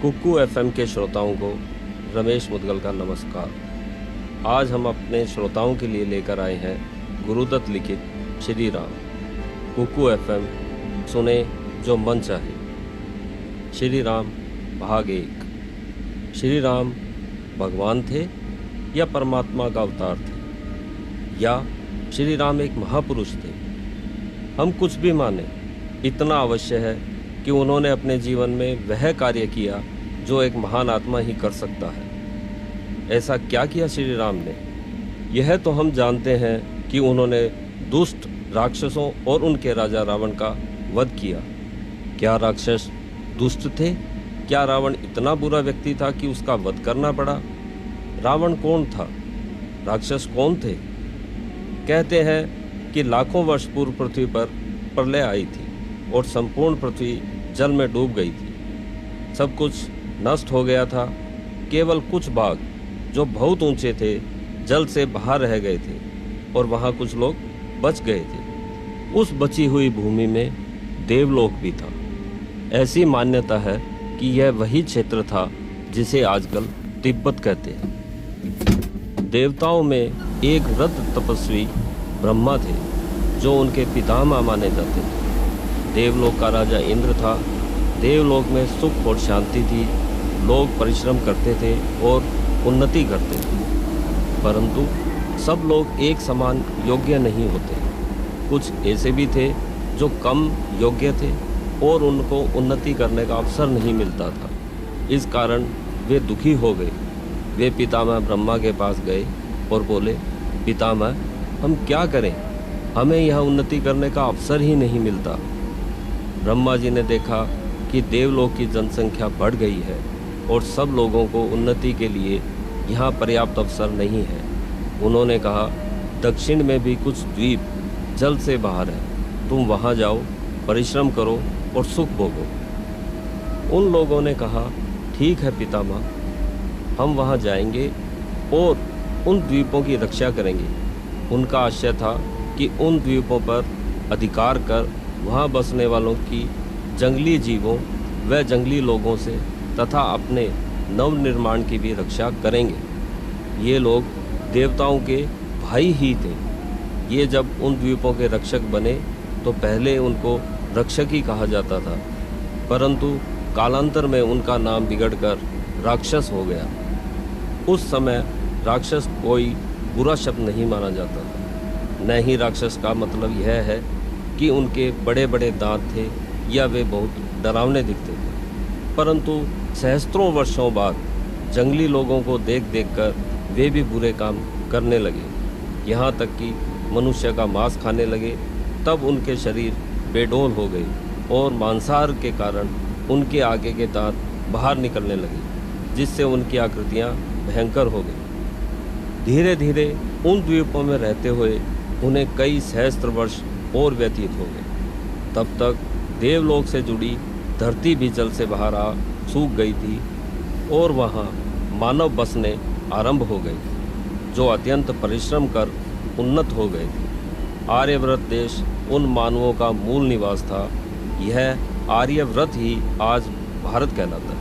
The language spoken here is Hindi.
कुक्कू एफएम के श्रोताओं को रमेश मुदगल का नमस्कार। आज हम अपने श्रोताओं के लिए लेकर आए हैं गुरुदत्त लिखित श्री राम। कुक्कू एफएम सुने जो मन चाहे। श्री राम भाग 1। श्री राम भगवान थे या परमात्मा का अवतार थे, या श्री राम एक महापुरुष थे? हम कुछ भी माने, इतना अवश्य है कि उन्होंने अपने जीवन में वह कार्य किया जो एक महान आत्मा ही कर सकता है। ऐसा क्या किया श्री राम ने? यह तो हम जानते हैं कि उन्होंने दुष्ट राक्षसों और उनके राजा रावण का वध किया। क्या राक्षस दुष्ट थे? क्या रावण इतना बुरा व्यक्ति था कि उसका वध करना पड़ा? रावण कौन था? राक्षस कौन थे? कहते हैं कि लाखों वर्ष पूर्व पृथ्वी पर प्रलय आई थी और संपूर्ण पृथ्वी जल में डूब गई थी। सब कुछ नष्ट हो गया था। केवल कुछ भाग जो बहुत ऊंचे थे जल से बाहर रह गए थे और वहाँ कुछ लोग बच गए थे। उस बची हुई भूमि में देवलोक भी था। ऐसी मान्यता है कि यह वही क्षेत्र था जिसे आजकल तिब्बत कहते हैं। देवताओं में एक वृद्ध तपस्वी ब्रह्मा थे जो उनके पितामह माने जाते थे। देवलोक का राजा इंद्र था। देवलोक में सुख और शांति थी। लोग परिश्रम करते थे और उन्नति करते थे, परंतु सब लोग एक समान योग्य नहीं होते। कुछ ऐसे भी थे जो कम योग्य थे और उनको उन्नति करने का अवसर नहीं मिलता था। इस कारण वे दुखी हो गए। वे पितामह ब्रह्मा के पास गए और बोले, पितामह, हम क्या करें? हमें यहाँ उन्नति करने का अवसर ही नहीं मिलता। ब्रह्मा जी ने देखा कि देवलोक की जनसंख्या बढ़ गई है और सब लोगों को उन्नति के लिए यहाँ पर्याप्त अवसर नहीं है। उन्होंने कहा, दक्षिण में भी कुछ द्वीप जल से बाहर है, तुम वहाँ जाओ, परिश्रम करो और सुख भोगो। उन लोगों ने कहा, ठीक है पितामह, हम वहाँ जाएंगे और उन द्वीपों की रक्षा करेंगे। उनका आशय था कि उन द्वीपों पर अधिकार कर वहाँ बसने वालों की जंगली जीवों व जंगली लोगों से तथा अपने नवनिर्माण की भी रक्षा करेंगे। ये लोग देवताओं के भाई ही थे। ये जब उन द्वीपों के रक्षक बने तो पहले उनको रक्षक ही कहा जाता था, परंतु कालांतर में उनका नाम बिगड़कर राक्षस हो गया। उस समय राक्षस कोई बुरा शब्द नहीं माना जाता था। न ही राक्षस का मतलब यह है कि उनके बड़े बड़े दांत थे या वे बहुत डरावने दिखते थे, परंतु सहस्त्रों वर्षों बाद जंगली लोगों को देख देख कर वे भी बुरे काम करने लगे। यहाँ तक कि मनुष्य का मांस खाने लगे। तब उनके शरीर बेडौल हो गए और मांसाहार के कारण उनके आगे के दांत बाहर निकलने लगे, जिससे उनकी आकृतियाँ भयंकर हो गई। धीरे धीरे उन द्वीपों में रहते हुए उन्हें कई सहस्त्र वर्ष और व्यतीत हो गए। तब तक देवलोक से जुड़ी धरती भी जल से बाहर आ सूख गई थी और वहाँ मानव बसने आरंभ हो गए, जो अत्यंत परिश्रम कर उन्नत हो गए थे। आर्यव्रत देश उन मानवों का मूल निवास था। यह आर्यव्रत ही आज भारत कहलाता है।